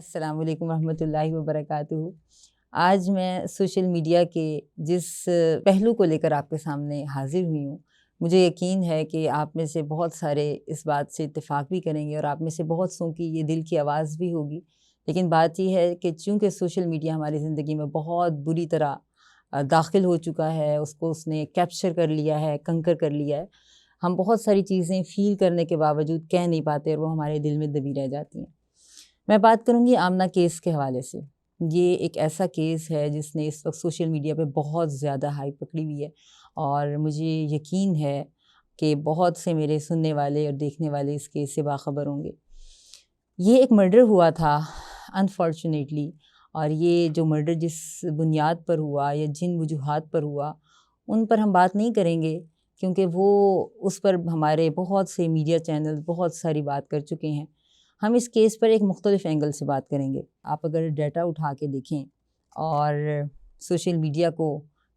السلام علیکم ورحمۃ اللہ وبرکاتہ۔ آج میں سوشل میڈیا کے جس پہلو کو لے کر آپ کے سامنے حاضر ہوئی ہوں، مجھے یقین ہے کہ آپ میں سے بہت سارے اس بات سے اتفاق بھی کریں گے اور آپ میں سے بہت سوں کی یہ دل کی آواز بھی ہوگی۔ لیکن بات یہ ہے کہ چونکہ سوشل میڈیا ہماری زندگی میں بہت بری طرح داخل ہو چکا ہے، اس نے کیپچر کر لیا ہے، کنکر کر لیا ہے، ہم بہت ساری چیزیں فیل کرنے کے باوجود کہہ نہیں پاتے اور وہ ہمارے دل میں دبی رہ جاتی ہیں۔ میں بات کروں گی آمنہ کیس کے حوالے سے۔ یہ ایک ایسا کیس ہے جس نے اس وقت سوشل میڈیا پہ بہت زیادہ ہائپ پکڑی ہوئی ہے اور مجھے یقین ہے کہ بہت سے میرے سننے والے اور دیکھنے والے اس کیس سے باخبر ہوں گے۔ یہ ایک مرڈر ہوا تھا انفارچونیٹلی، اور یہ جو مرڈر جس بنیاد پر ہوا یا جن وجوہات پر ہوا ان پر ہم بات نہیں کریں گے، کیونکہ وہ اس پر ہمارے بہت سے میڈیا چینل بہت ساری بات کر چکے ہیں۔ ہم اس کیس پر ایک مختلف اینگل سے بات کریں گے۔ آپ اگر ڈیٹا اٹھا کے دیکھیں اور سوشل میڈیا کو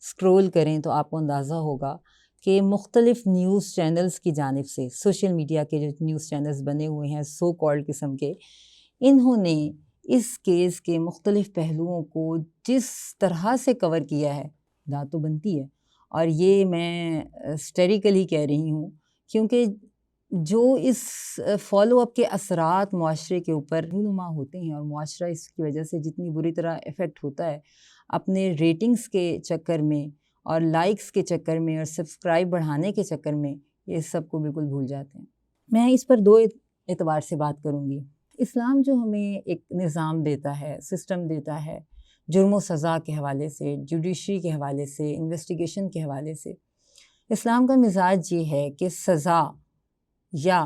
سکرول کریں تو آپ کو اندازہ ہوگا کہ مختلف نیوز چینلز کی جانب سے، سوشل میڈیا کے جو نیوز چینلز بنے ہوئے ہیں سو کالڈ قسم کے، انہوں نے اس کیس کے مختلف پہلوؤں کو جس طرح سے کور کیا ہے، بات تو بنتی ہے، اور یہ میں ہسٹیریکلی کہہ رہی ہوں کیونکہ جو اس فالو اپ کے اثرات معاشرے کے اوپر رونما ہوتے ہیں اور معاشرہ اس کی وجہ سے جتنی بری طرح افیکٹ ہوتا ہے، اپنے ریٹنگز کے چکر میں اور لائکس کے چکر میں اور سبسکرائب بڑھانے کے چکر میں یہ سب کو بالکل بھول جاتے ہیں۔ میں اس پر دو اعتبار سے بات کروں گی۔ اسلام جو ہمیں ایک نظام دیتا ہے، سسٹم دیتا ہے، جرم و سزا کے حوالے سے، جوڈیشری کے حوالے سے، انویسٹیگیشن کے حوالے سے، اسلام کا مزاج یہ ہے کہ سزا یا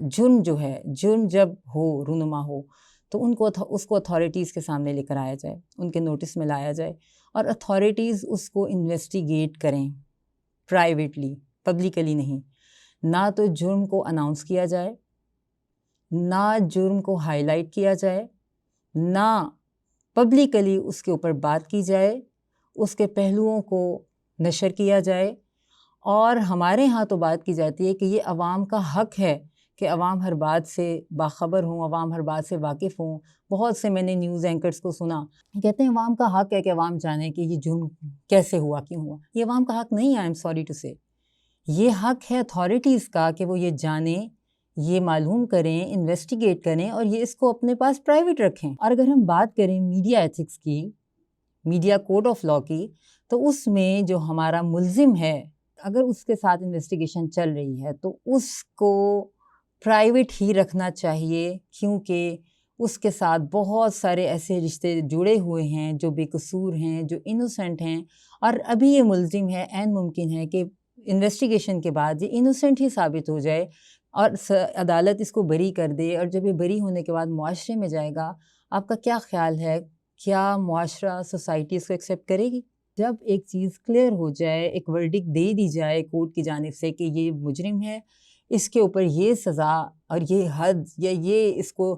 جرم جو ہے، جرم جب ہو، رونما ہو، تو اس کو اتھارٹیز کے سامنے لے کر آیا جائے، ان کے نوٹس میں لایا جائے اور اتھارٹیز اس کو انویسٹیگیٹ کریں، پرائیویٹلی، پبلکلی نہیں۔ نہ تو جرم کو اناؤنس کیا جائے، نہ جرم کو ہائی لائٹ کیا جائے، نہ پبلکلی اس کے اوپر بات کی جائے، اس کے پہلوؤں کو نشر کیا جائے۔ اور ہمارے ہاں تو بات کی جاتی ہے کہ یہ عوام کا حق ہے کہ عوام ہر بات سے باخبر ہوں، عوام ہر بات سے واقف ہوں۔ بہت سے میں نے نیوز اینکرز کو سنا کہتے ہیں عوام کا حق ہے کہ عوام جانے کہ یہ جرم کیسے ہوا، کیوں ہوا۔ یہ عوام کا حق نہیں ہے، آئی ایم سوری ٹو سے۔ یہ حق ہے اتھارٹیز کا کہ وہ یہ جانیں، یہ معلوم کریں، انویسٹیگیٹ کریں اور یہ اس کو اپنے پاس پرائیویٹ رکھیں۔ اور اگر ہم بات کریں میڈیا ایتھکس کی، میڈیا کوڈ آف لا کی، تو اس میں جو ہمارا ملزم ہے، اگر اس کے ساتھ انویسٹیگیشن چل رہی ہے تو اس کو پرائیویٹ ہی رکھنا چاہیے، کیونکہ اس کے ساتھ بہت سارے ایسے رشتے جڑے ہوئے ہیں جو بے قصور ہیں، جو انوسنٹ ہیں، اور ابھی یہ ملزم ہے، عین ممکن ہے کہ انویسٹیگیشن کے بعد یہ انوسنٹ ہی ثابت ہو جائے اور عدالت اس کو بری کر دے، اور جب یہ بری ہونے کے بعد معاشرے میں جائے گا، آپ کا کیا خیال ہے، کیا معاشرہ، سوسائٹی اس کو ایکسیپٹ کرے گی؟ جب ایک چیز کلیئر ہو جائے، ایک ورڈکٹ دے دی جائے کورٹ کی جانب سے کہ یہ مجرم ہے، اس کے اوپر یہ سزا اور یہ حد یا یہ اس کو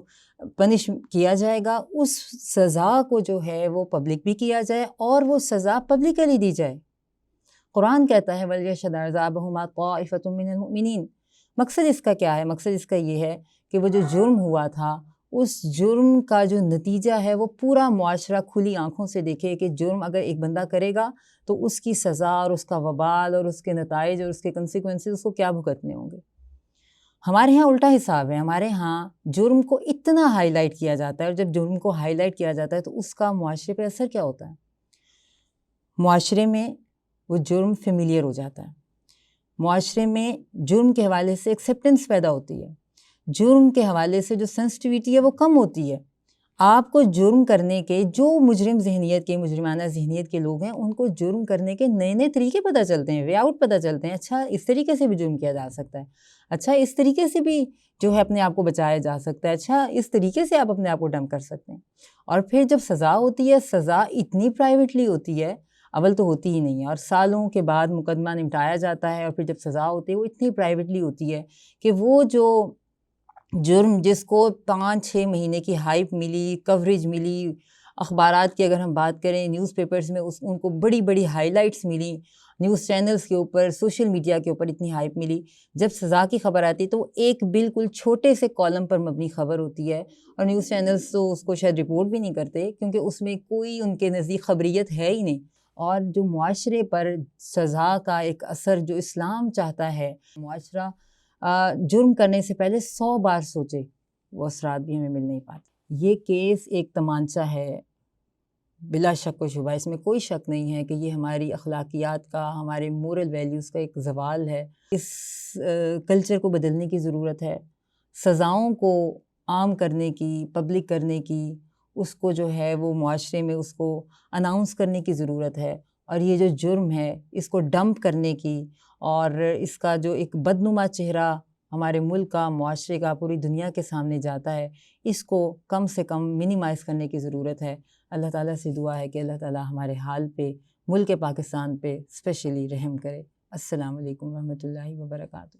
پنش کیا جائے گا، اس سزا کو جو ہے وہ پبلک بھی کیا جائے اور وہ سزا پبلکلی دی جائے۔ قرآن کہتا ہے وَلْيَشْهَدْ عَذَابَهُمَا طَائِفَةٌ مِّنَ الْمُؤْمِنِينَ۔ مقصد اس کا کیا ہے؟ مقصد اس کا یہ ہے کہ وہ جو جرم ہوا تھا، اس جرم کا جو نتیجہ ہے وہ پورا معاشرہ کھلی آنکھوں سے دیکھے کہ جرم اگر ایک بندہ کرے گا تو اس کی سزا اور اس کا وبال اور اس کے نتائج اور اس کے کنسیکوینسز اس کو کیا بھگتنے ہوں گے۔ ہمارے ہاں الٹا حساب ہے، ہمارے ہاں جرم کو اتنا ہائی لائٹ کیا جاتا ہے، اور جب جرم کو ہائی لائٹ کیا جاتا ہے تو اس کا معاشرے پہ اثر کیا ہوتا ہے؟ معاشرے میں وہ جرم فیملیئر ہو جاتا ہے، معاشرے میں جرم کے حوالے سے ایکسیپٹنس پیدا ہوتی ہے، جرم کے حوالے سے جو سینسٹیویٹی ہے وہ کم ہوتی ہے۔ آپ کو جرم کرنے کے، جو مجرم ذہنیت کے، مجرمانہ ذہنیت کے لوگ ہیں، ان کو جرم کرنے کے نئے نئے طریقے پتہ چلتے ہیں، وے آؤٹ پتہ چلتے ہیں۔ اچھا اس طریقے سے بھی جرم کیا جا سکتا ہے، اچھا اس طریقے سے بھی جو ہے اپنے آپ کو بچایا جا سکتا ہے، اچھا اس طریقے سے آپ اپنے آپ کو ڈمپ کر سکتے ہیں۔ اور پھر جب سزا ہوتی ہے، سزا اتنی پرائیویٹلی ہوتی ہے، اول تو ہوتی ہی نہیں ہے، اور سالوں کے بعد مقدمہ نمٹایا جاتا ہے، اور پھر جب سزا ہوتی ہے وہ اتنی پرائیویٹلی ہوتی ہے کہ وہ جو جرم جس کو 5-6 مہینے کی ہائپ ملی، کوریج ملی، اخبارات کی اگر ہم بات کریں، نیوز پیپرز میں ان کو بڑی بڑی ہائی لائٹس ملی، نیوز چینلز کے اوپر، سوشل میڈیا کے اوپر اتنی ہائپ ملی. جب سزا کی خبر آتی ہے تو وہ ایک بالکل چھوٹے سے کالم پر مبنی خبر ہوتی ہے، اور نیوز چینلز تو اس کو شاید رپورٹ بھی نہیں کرتے کیونکہ اس میں کوئی ان کے نزدیک خبریت ہے ہی نہیں. اور جو معاشرے پر سزا کا ایک اثر جو اسلام چاہتا ہے، معاشرہ جرم کرنے سے پہلے 100 بار سوچے، وہ اثرات بھی ہمیں مل نہیں پاتے. یہ کیس ایک تمانچہ ہے بلا شک و شبہ، اس میں کوئی شک نہیں ہے کہ یہ ہماری اخلاقیات کا، ہمارے مورل ویلیوز کا ایک زوال ہے. اس کلچر کو بدلنے کی ضرورت ہے، سزاؤں کو عام کرنے کی، پبلک کرنے کی، اس کو جو ہے وہ معاشرے میں اس کو اناؤنس کرنے کی ضرورت ہے. اور یہ جو جرم ہے اس کو ڈمپ کرنے کی، اور اس کا جو ایک بدنما چہرہ ہمارے ملک کا، معاشرے کا، پوری دنیا کے سامنے جاتا ہے، اس کو کم سے کم منیمائز کرنے کی ضرورت ہے. اللہ تعالیٰ سے دعا ہے کہ اللہ تعالیٰ ہمارے حال پہ، ملک پاکستان پہ اسپیشلی رحم کرے. السلام علیکم ورحمۃ اللہ وبرکاتہ.